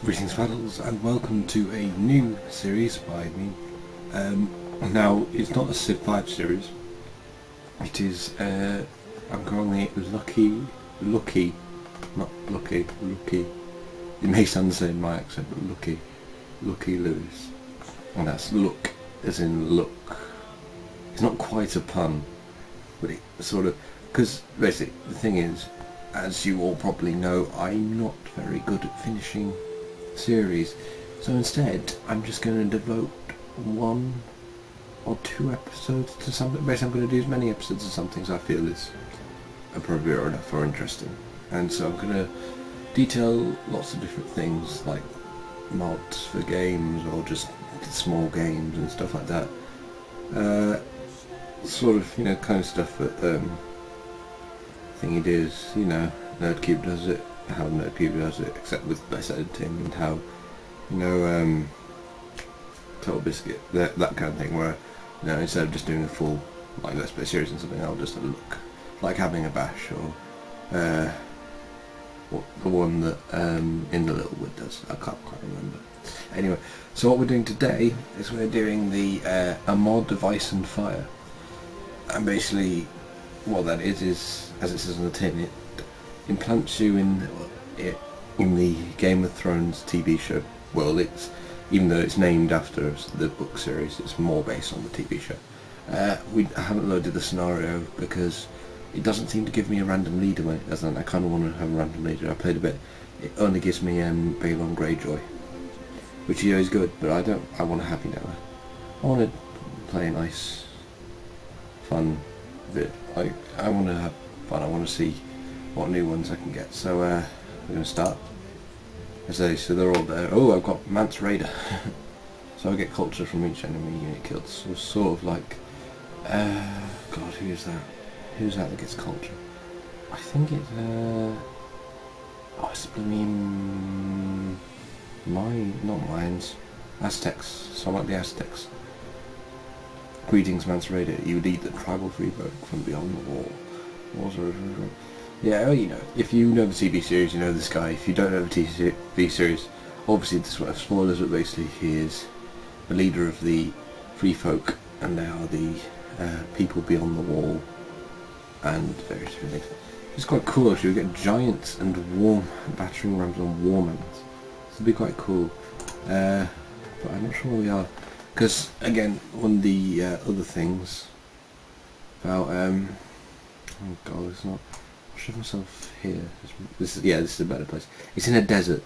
Greetings, paddles, and welcome to a new series by me. Now, it's not a Civ 5 series. It is, I'm calling it Looky, not Lucky. It may sound the same in my accent, but Looky Lewis. And that's look, as in look. It's not quite a pun, but it sort of, because basically, the thing is, as you all probably know, I'm not very good at finishing series, so instead I'm just going to devote 1 or 2 episodes to something. Basically I'm going to do as many episodes of something as I feel is appropriate enough or interesting, and so I'm going to detail lots of different things like mods for games or just small games and stuff like that, sort of, you know, kind of stuff that thingy does, you know, NerdCube does it, how NerdCube does it, except with less editing, and how, you know, Total Biscuit, that kind of thing, where, you know, instead of just doing a full, like, Let's Play series and something, I'll just look like having a bash, or the one that In the Little Wood does. I can't quite remember. Anyway, so what we're doing today is we're doing the a mod of Ice and Fire, and basically what that is, as it says on the tin, it implants you in the Game of Thrones TV show. Well, it's, even though it's named after the book series, it's more based on the TV show. I haven't loaded the scenario because it doesn't seem to give me a random leader when it doesn't. I kind of want to have a random leader. I played a bit. It only gives me Balon Greyjoy, which is always good, but I want a happy now. I want to play a nice, fun bit. I want to have fun. I want to see what new ones I can get. So we're going to start. As I say, so they're all there. Oh, I've got Mance Raider. So I get culture from each enemy unit killed. So sort of like, God, who is that? Who's that gets culture? I think it's it's not mines. Aztecs. So I like the Aztecs. Greetings, Mance Raider. You would eat the tribal free folk from beyond the wall. Yeah, well, you know, if you know the TV series, you know this guy. If you don't know the TV series, obviously this is spoilers, but basically he is the leader of the free folk, and they are the people beyond the wall, and various different things. It's quite cool actually. We get giants and battering rams and war mammoths. This would be quite cool, but I'm not sure where we are, because again, one of the other things about oh god, it's not. I'll show myself here. This is a better place. It's in a desert,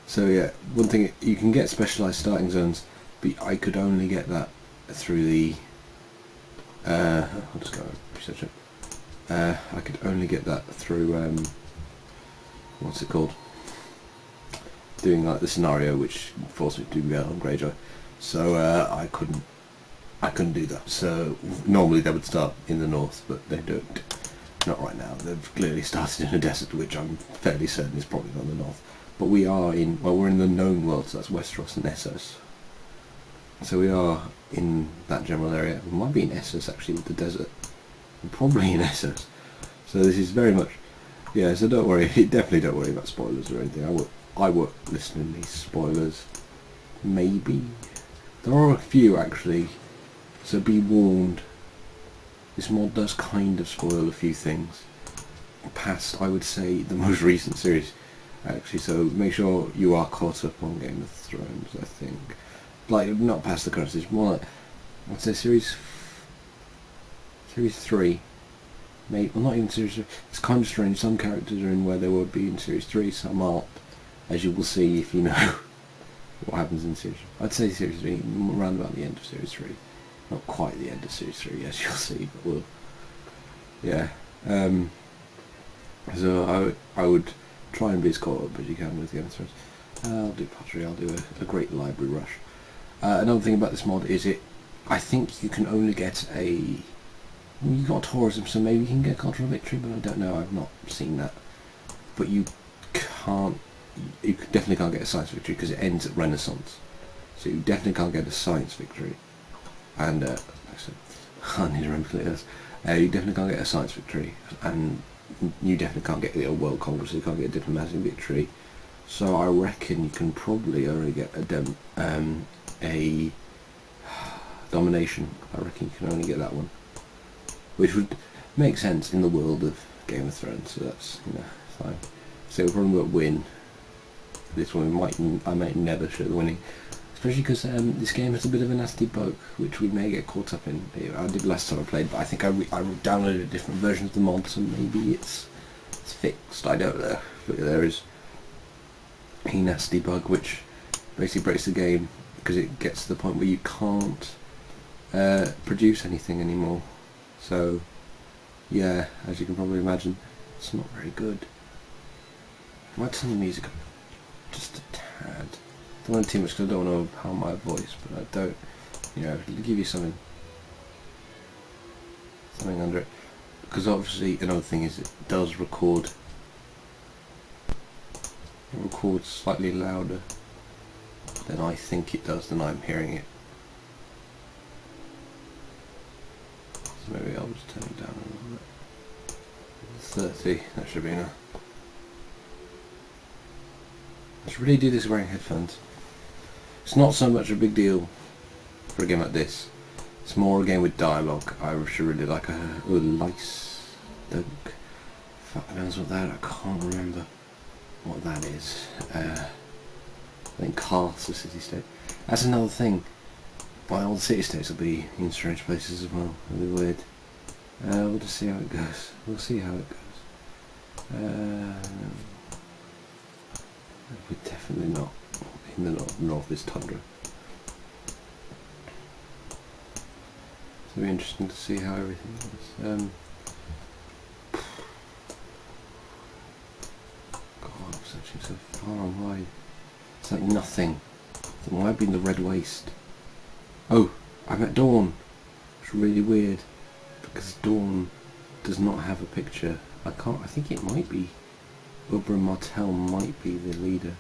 so yeah. One thing, you can get specialised starting zones, but I could only get that through the. I'll just go research it. I could only get that through what's it called? Doing like the scenario, which forced me to do on Greyjoy. So I couldn't do that. So normally they would start in the north, but they don't. Not right now. They've clearly started in a desert, which I'm fairly certain is probably not the north. But we are in, well, we're in the known world, so that's Westeros and Essos. So we are in that general area. We might be in Essos actually with the desert. We're probably in Essos. So this is very much, yeah. So don't worry, definitely don't worry about spoilers or anything. I won't listen to these spoilers. Maybe there are a few actually. So be warned. This mod does kind of spoil a few things past, I would say, the most recent series, actually, so make sure you are caught up on Game of Thrones, I think. Like, not past the current series, more like, I'd say series 3, maybe, well, not even series 3, it's kind of strange, some characters are in where they would be in series 3, some aren't, as you will see if you know what happens in series 3. I'd say series 3, around about the end of series 3. Not quite the end of series 3, as you'll see, but we'll, yeah. So I would try and be as caught up as you can with Game of Thrones. I'll do pottery. I'll do a great library rush. Another thing about this mod is I think you can only get you got tourism, so maybe you can get cultural victory, but I don't know. I've not seen that. But you definitely can't get a science victory because it ends at Renaissance. So you definitely can't get a science victory. And I need to remember this. You definitely can't get a science victory, and you definitely can't get the World Congress. You can't get a diplomatic victory, So I reckon you can probably only get a domination. I reckon you can only get that one, which would make sense in the world of Game of Thrones. So that's, you know, fine. So we'll probably won't win this one. I might never show the winning, especially because this game has a bit of a nasty bug, which we may get caught up in. I did last time I played, but I think I downloaded a different version of the mod, so maybe it's fixed. I don't know, but there is a nasty bug which basically breaks the game because it gets to the point where you can't produce anything anymore. So yeah, as you can probably imagine, it's not very good. I might turn the music up just a tad. Don't want too much because I don't want to harm my voice, but I don't, you know, give you something under it. Because obviously another thing is it does record. It records slightly louder than I think it does, than I'm hearing it. So maybe I'll just turn it down a little bit. 30, that should be enough. I should really do this wearing headphones. It's not so much a big deal for a game like this. It's more a game with dialogue. I should really like a lice. Fuck knows what that. I can't remember what that is. I think Castle City State. That's another thing. My old city states will be in strange places as well. It'll be weird. We'll just see how it goes. We'll see how it goes. We're definitely not in the north is tundra. It'll be interesting to see how everything is. God, I'm searching so far and wide. It's like nothing. It might be in the Red Waste. Oh, I'm at Dawn. It's really weird because Dawn does not have a picture. I think it might be Oberyn Martell might be the leader.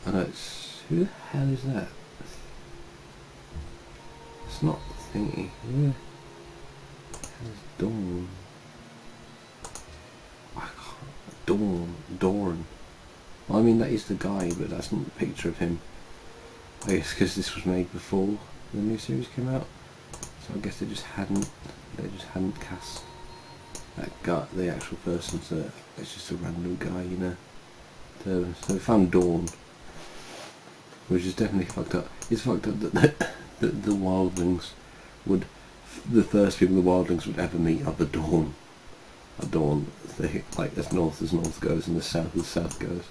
I know it's... Who the hell is that? It's not thingy. Yeah. It's Dawn. I can't... Dorn. Well, I mean, that is the guy, but that's not the picture of him. I guess because this was made before the new series came out. So I guess they just hadn't cast that guy, the actual person, so it's just a random guy, you know. So they found Dawn, which is definitely fucked up. It's fucked up that the wildlings would, the first people the wildlings would ever meet are the Dawn. Like as north goes and as south goes.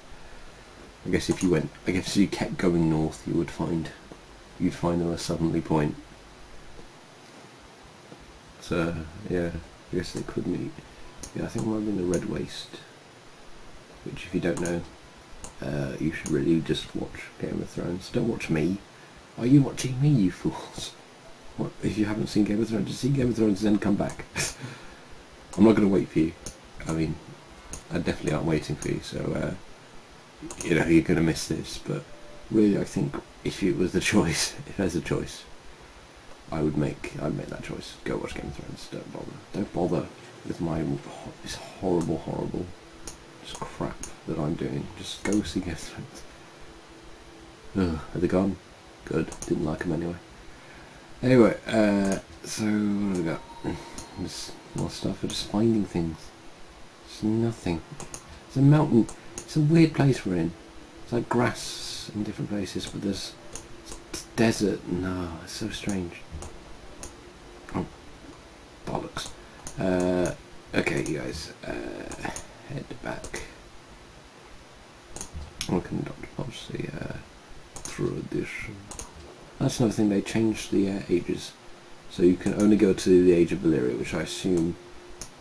I guess if you kept going north, you'd find them at Suddenly Point. So yeah, I guess they could meet. Yeah, I think it might have been the Red Waste, which if you don't know, you should really just watch Game of Thrones. Don't watch me. Are you watching me, you fools? What, if you haven't seen Game of Thrones, just see Game of Thrones and then come back. I'm not going to wait for you. I mean, I definitely aren't waiting for you, so you know, you're going to miss this, but really I think if it was the choice, if there's a choice, I'd make that choice. Go watch Game of Thrones. Don't bother with this horrible just crap that I'm doing. Just go see Game of Thrones. Ugh, are they gone? Good. Didn't like them anyway. Anyway, so what have we got? Just more stuff. We're just finding things. It's nothing. It's a mountain. It's a weird place we're in. It's like grass in different places, but there's desert. No, it's so strange. Oh, bollocks. Okay, you guys, head back. Look in Dr. Pop's the tradition. That's another thing, they changed the ages. So you can only go to the age of Valyria, which I assume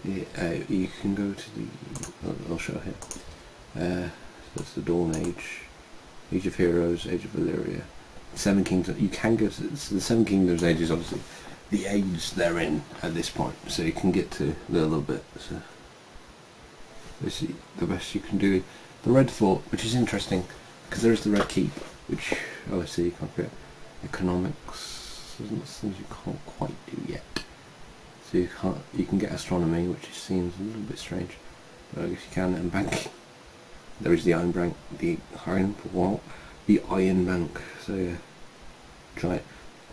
you can go to the... I'll show here. So it's the Dawn Age, Age of Heroes, Age of Valyria. Seven Kingdoms. You can go to so the Seven Kingdoms age is obviously the age they're in at this point, so you can get to a little bit. So basically, the best you can do. The Red Fort, which is interesting, because there is the Red Keep, which obviously you can't forget. Economics, there's lots of things you can't quite do yet. So you can get astronomy, which seems a little bit strange, but I guess you can, and banking. there is the Iron Bank, the Iron Bank. So yeah, try it.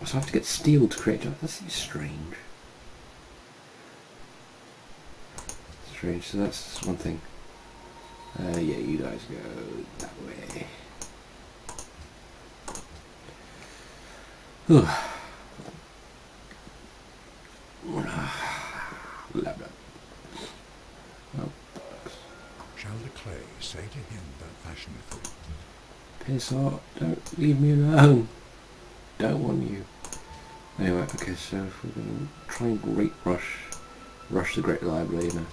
So I have to get steel to create. That's strange. Strange. So that's one thing. Yeah, you guys go that way. Shall the clay say to him that fashioneth it? Piss off, don't leave me alone. Don't want you. Anyway, okay, so if we're going to try and rush the Great Library in a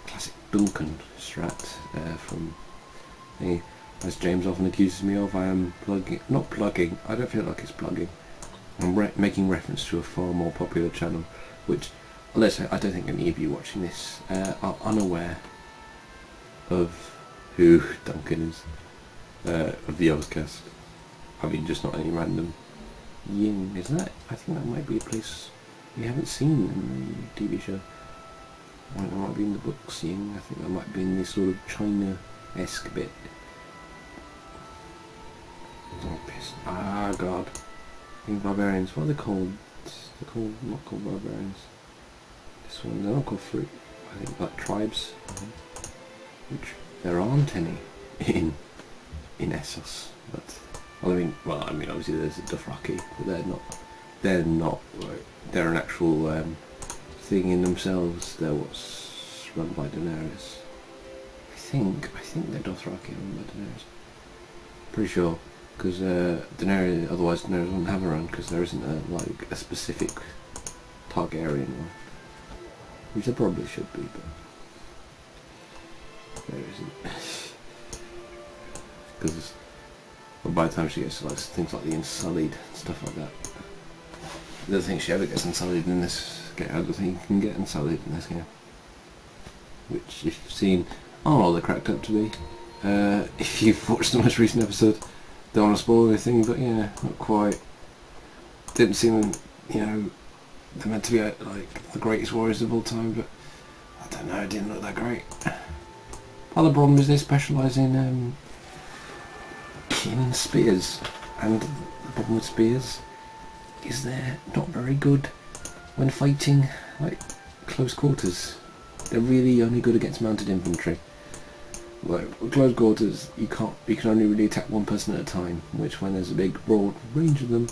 classic Duncan strat from the, as James often accuses me of, I am not plugging, I don't feel like it's plugging. I'm making reference to a far more popular channel, which, let's say, I don't think any of you watching this are unaware of who Duncan is, of the Ozcast. I mean, just not any random Ying, is that? I think that might be a place we haven't seen in the TV show. I think that might be in the books, Ying. I think that might be in this sort of China-esque bit. Oh, piss. Ah, God. I think barbarians, what are they called? They're not called barbarians. This one, they're not called fruit. I think like tribes. Which there aren't any in Essos, but I mean, obviously there's a Dothraki, but they're an actual thing in themselves. They're what's run by Daenerys. I think they're Dothraki run by Daenerys. Pretty sure, because Daenerys, otherwise Daenerys wouldn't have her own, because there isn't a specific Targaryen one, which there probably should be, but there isn't. Because by the time she gets to like things like the Unsullied, stuff like that, I don't think she ever gets Unsullied in this game. I don't think you can get Unsullied in this game. Which, if you've seen, I don't know what they're cracked up to be. If you've watched the most recent episode, don't want to spoil anything, but yeah, not quite. Didn't seem, they're meant to be like the greatest warriors of all time, but I don't know, it didn't look that great. Other problem is they specialise in spears, and the problem with spears is they're not very good when fighting like close quarters. They're really only good against mounted infantry. Like close quarters, you can only really attack one person at a time, which when there's a big broad range of them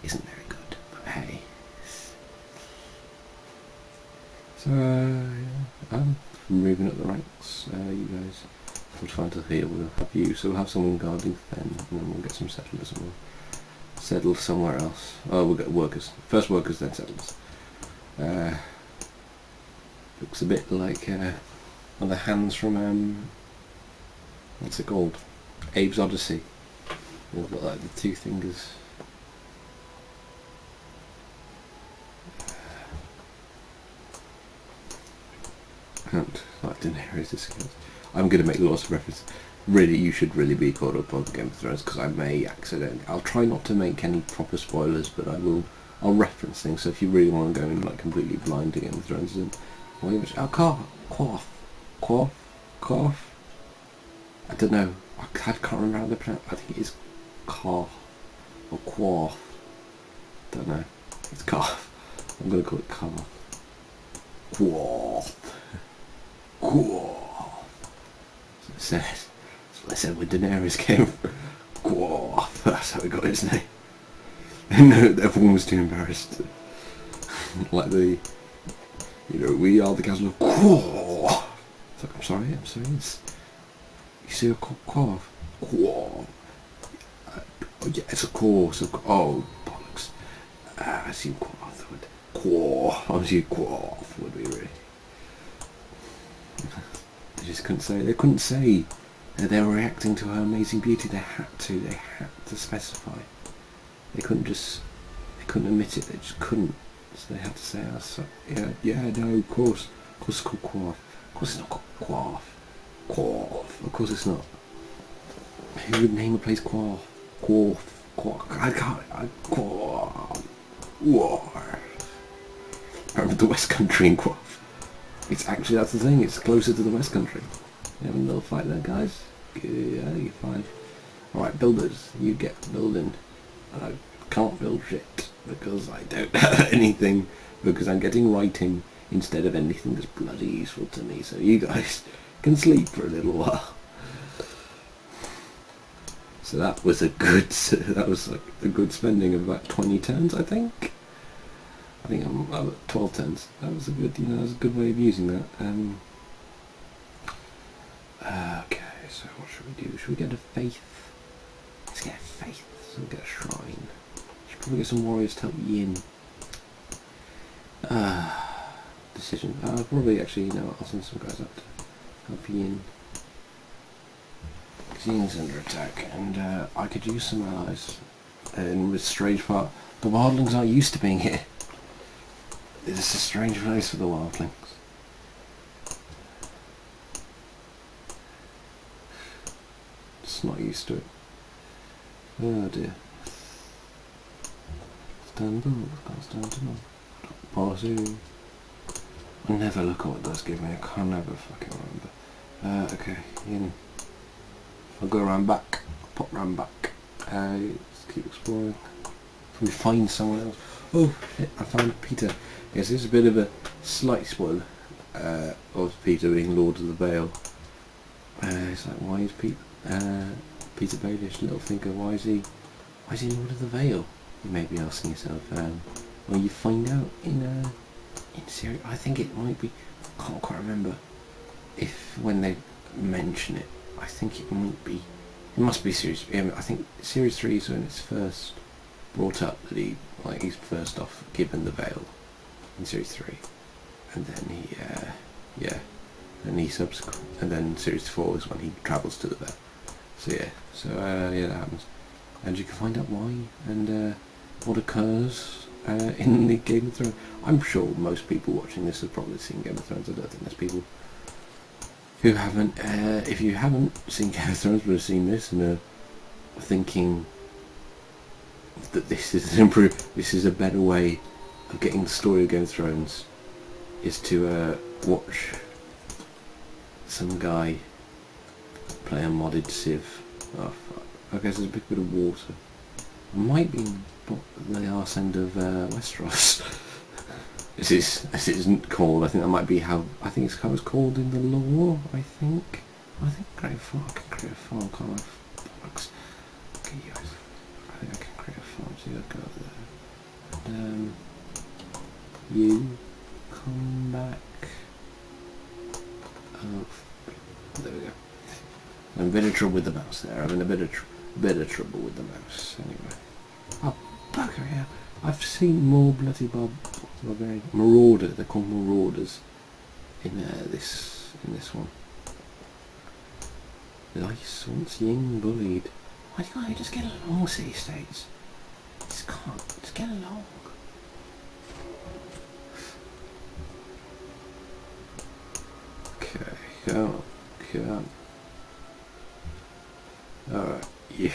isn't very good. But hey, so I'm moving up the ranks. You guys. We'll try to here, we'll have you, so we'll have someone guarding then, and then we'll get some settlers and we'll settle somewhere else. Oh, we'll get workers. First workers, then settlers. Looks a bit like one of the hands from, what's it called? Abe's Odyssey. They've got like the two fingers. And like Daenerys is against. I'm going to make lots of references. Really, you should really be caught up on Game of Thrones, because I may accidentally. I'll try not to make any proper spoilers, but I'll reference things. So if you really want to go in like completely blind to Game of Thrones, then cough. I don't know. I can't remember how they pronounce. I think it is cough or quaff. Don't know. It's cough. I'm going to call it cough. Quaff. That's what I said when Daenerys came. Quaff. That's how he got his name. And everyone was too embarrassed. Like we are the castle of Quaff. It's like, I'm sorry. It's, you see a quaff. Quaff. Oh yeah, it's a course. Oh bollocks. I see quaff. Quaff. Obviously quaff would be really. They just couldn't say. They couldn't say that they were reacting to her amazing beauty. They had to specify. They couldn't admit it. They just couldn't. So they had to say, no, of course it's called quaff. Of course it's not called quaff. Quaff. Of course it's not. Who would name a place quaff? Quaff. I can't. Quaff. War. I remember the West Country in Quaff. It's actually, that's the thing, it's closer to the West Country. You having a little fight there, guys? Yeah, you're fine. Alright, builders, you get building. I can't build shit because I don't have anything, because I'm getting writing instead of anything that's bloody useful to me, so you guys can sleep for a little while. So that was a good, that was like a good spending of about 20 turns, I think. I think I'm at 12 turns. That was a good, that was a good way of using that. Okay, so what should we do? Should we get a faith? Let's get a faith. So we'll get a shrine. Should probably get some warriors to help Yin. Decision. I'll probably actually, I'll send some guys up to help Yin. Yin's under attack, and I could use some allies. And with strange part, the wildlings aren't used to being here. It's a strange place for the wildlings. Just not used to it. Oh dear. Stand up, stand up. Policy. I never look at what those give me. I can't never fucking remember. Okay, Yin. I'll go around back. I'll pop round back. Let's keep exploring. Can we find someone else? Oh shit, I found Peter. Yes, this is a bit of a slight spoiler of Peter being Lord of the Vale. It's like, why is Peter Baelish, little thinker, why is he Lord of the Vale? You may be asking yourself. Well, you find out in series. I think it might be. I can't quite remember if when they mention it. I think it might be. It must be series. I think series 3 is when it's first brought up that he's first off given the veil in series 3, and then and then series 4 is when he travels to the veil. So that happens, and you can find out why and what occurs in the Game of Thrones. I'm sure most people watching this have probably seen Game of Thrones. I don't think there's people who haven't. If you haven't seen Game of Thrones but have seen this and are thinking that this is a better way of getting the story of Game of Thrones, is to watch some guy play a modded Civ. Oh fuck. Okay, so there's a big bit of water. It might be the arse end of Westeros. This isn't called. I think that might be how. I think it's how it's called in the lore. I think create a farm. I can create a farm, can't I? Bollocks. Okay, guys. I think I can create a farm. So you go there. And, you come back. Oh, there we go. I'm in a bit of trouble with the mouse there. I'm in a bit of trouble with the mouse. Anyway. Oh, bugger, yeah. I've seen more bloody barbarian marauder. They're called marauders in this one. Lice once Yin bullied. Why can't you just get along, city states? Just can't. Just get along. Okay, come on. Alright, you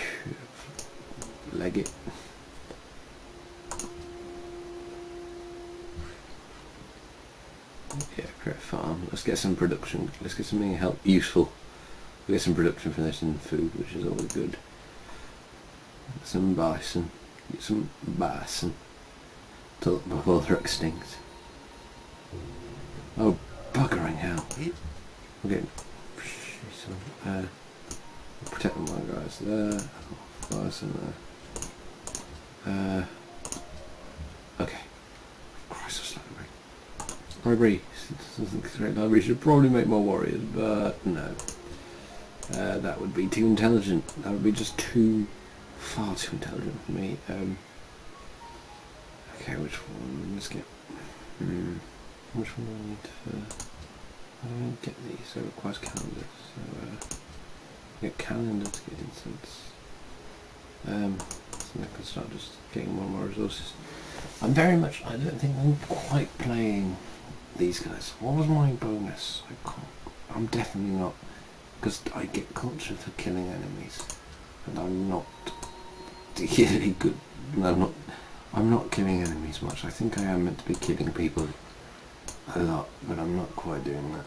leg it. Yeah, create a farm. Let's get some production. Let's get something useful. We'll get some production from this and food, which is always good. Get some bison. Get some bison. Before they're extinct. Oh, buggering hell. We're getting... protect my guys there. Bison there. Okay. Christ, library. Library should probably make more warriors, but no. That would be too intelligent. That would be just far too intelligent for me. Okay, which one? Let's get. Which one do I need for? How do I get these? So it requires calendars. So get calendar to get incense. So I can start just getting more resources. I don't think I'm quite playing these guys. What was my bonus? I'm definitely not, because I get culture for killing enemies, and I'm not really good. No, I'm not killing enemies much. I think I am meant to be killing people a lot, but I'm not quite doing that.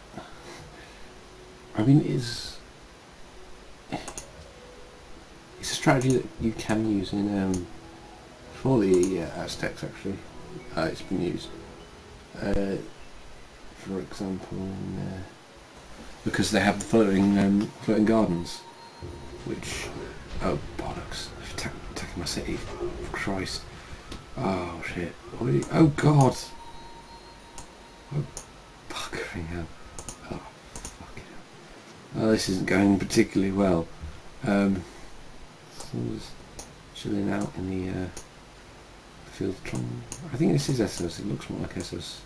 I mean, is it's a strategy that you can use in for the Aztecs. Actually, it's been used. For example, because they have the floating gardens, which bollocks! Attacking my city, Christ! Oh shit! Oh god! Oh fucking hell! Oh fucking hell! Oh, this isn't going particularly well. So I'm just chilling out in the field. I think this is Essos. It looks more like Essos.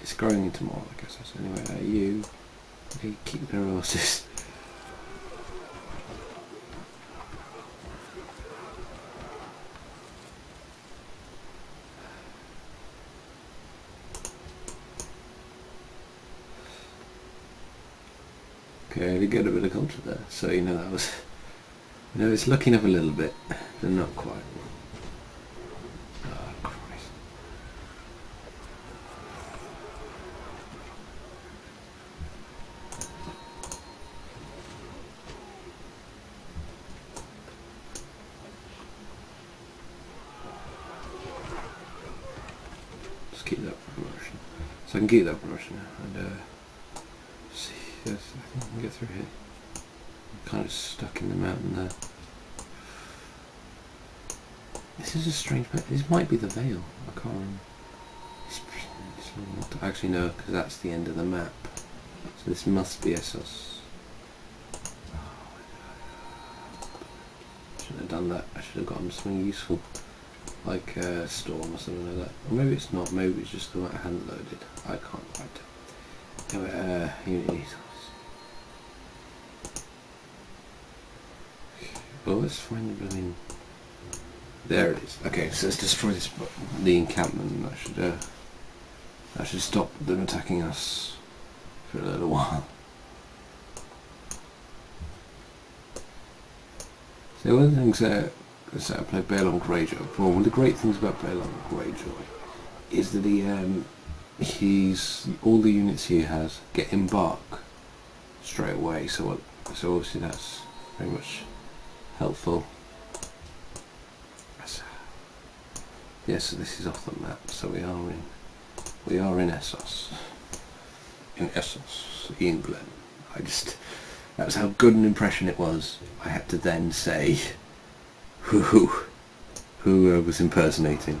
It's growing into more like Essos. Anyway, you keep their horses. Okay, we get a bit of culture there, so that was, it's looking up a little bit, but not quite. Oh Christ! Just keep that promotion, so I can keep that promotion and see. Yes, I think I can get through here. I'm kind of stuck in the mountain there. This is a strange place. This might be the Vale. I can't remember. Actually no, because that's the end of the map. So this must be Essos. Shouldn't have done that. I should have gotten something useful, like Storm or something like that. Or maybe it's not. Maybe it's just the one I hadn't loaded. I can't quite tell. Anyway, Unity. Well, let's find the blooming. There it is. Okay, so let's destroy the encampment. That should stop them attacking us for a little while. So one of the things that I play Balon Greyjoy. Well, one of the great things about Balon Greyjoy is that he's all the units he has get embark straight away. So obviously that's very much helpful. Yes, so this is off the map. So we are in Essos. In Essos, England. That was how good an impression it was. I had to then say who I was impersonating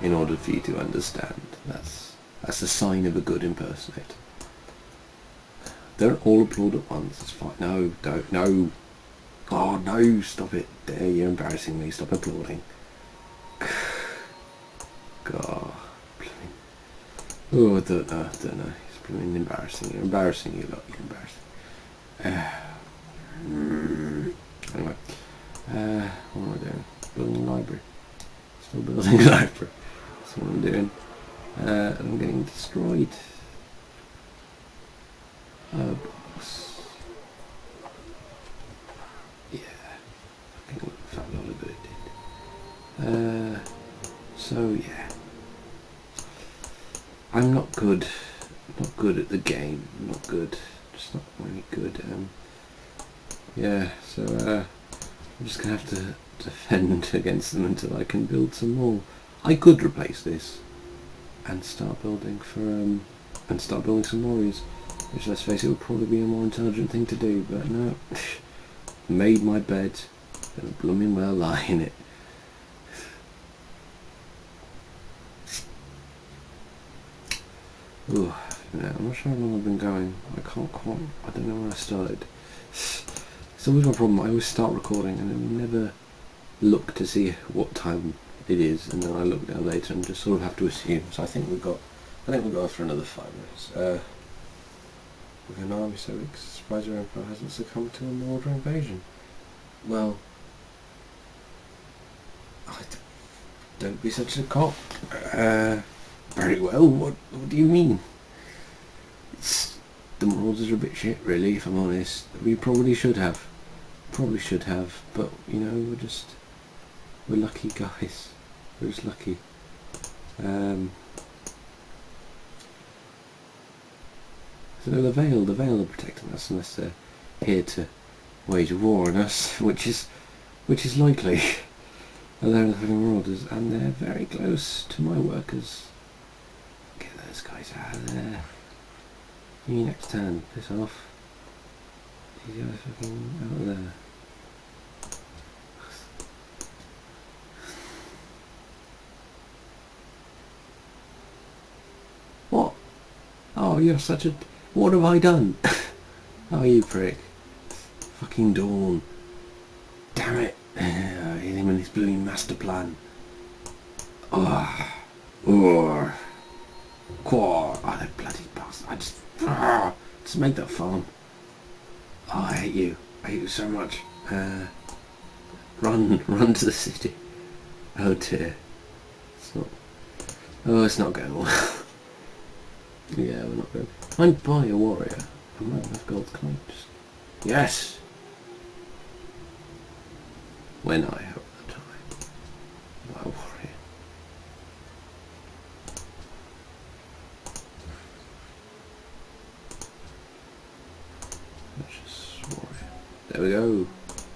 in order for you to understand. That's a sign of a good impersonator. Don't all applaud at once. It's fine. No, don't. No. Oh no! Stop it! There, you're embarrassing me. Stop applauding. God. Oh, I don't know. It's blooming embarrassing. You're embarrassing, you lot. You're embarrassing. Anyway. What am I doing? Building a library. Still building a library. That's what I'm doing. And I'm getting destroyed. Box. Yeah. I think a fat lot of it did. So yeah. I'm not good at the game. Not good. Just not really good. Yeah. So I'm just gonna have to defend against them until I can build some more. I could replace this and start building some warriors, which, let's face it, would probably be a more intelligent thing to do. But no, made my bed, gonna blooming well lie in it. Ooh, yeah, I'm not sure how long I've been going. I don't know when I started. It's always my problem. I always start recording and then never look to see what time it is, and then I look down later and just sort of have to assume. So I think we've got for another 5 minutes. With an army so big, surprised your emperor hasn't succumbed to a Mordor invasion. Well, don't be such a cock. Very well. What do you mean? The Marauders are a bit shit, really, if I'm honest. We probably should have, but we're lucky guys. We're just lucky. So the Vale are protecting us unless they're here to wage a war on us, which is which is likely. They're in the fucking world, and they're very close to my workers. Get those guys out of there. You next turn, piss off. These guys fucking out of there. What? Oh, you're such a... What have I done? Oh, you prick. Fucking Dawn. Damn it. Hit him and his bloody master plan. Oh. Oh. Quah. Oh, that bloody bastard. I just make that fun. Oh, I hate you. I hate you so much. Run to the city. Oh dear. It's not... Oh, it's not going well. Yeah, we're not good. I'd buy a warrior. I might have gold. Can I just... Yes! When I have the time. Buy a warrior. Let's just warrior. There we go.